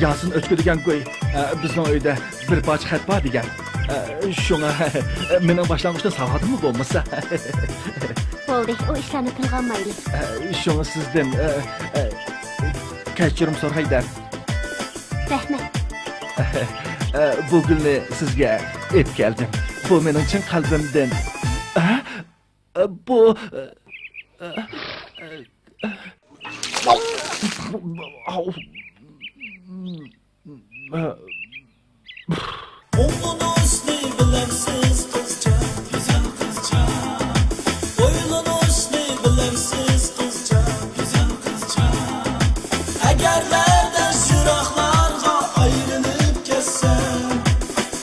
Yasin o'chki degan qo'y. Bizning uyda bir parcha xat bor degan. Shunga mening boshlang'ishda savodim bo'lmasa. Bo'ldi, o ishlarni tilga olmaylik. Shunga sizdan kechirim so'rayman. Rahmat. Bu gulni sizga etkeldim. Bu mening chin qalbimdan. Bu Oğlunuz ne bilemsiz kızca, güzel kızca. Boylunuz ne bilemsiz kızca, güzel kızca. Eğer nereden şıraklarga ayrılıp kessem,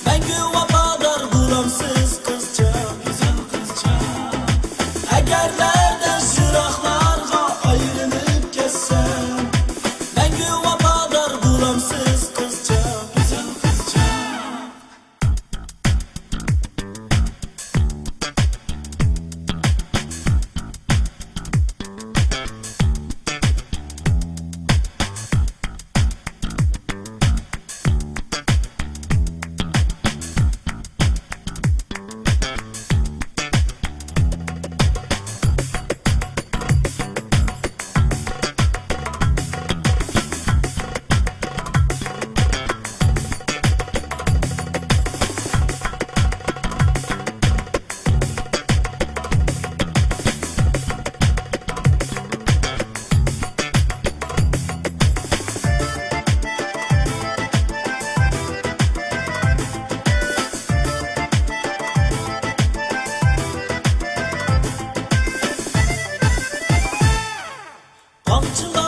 ben güvafadar bulamsız kızca, güzel kızca. Eğer nereden şıraklarga ayrılıp kessem, ben güvafadar bulamsız kızca, güzel kızca. Kamçılar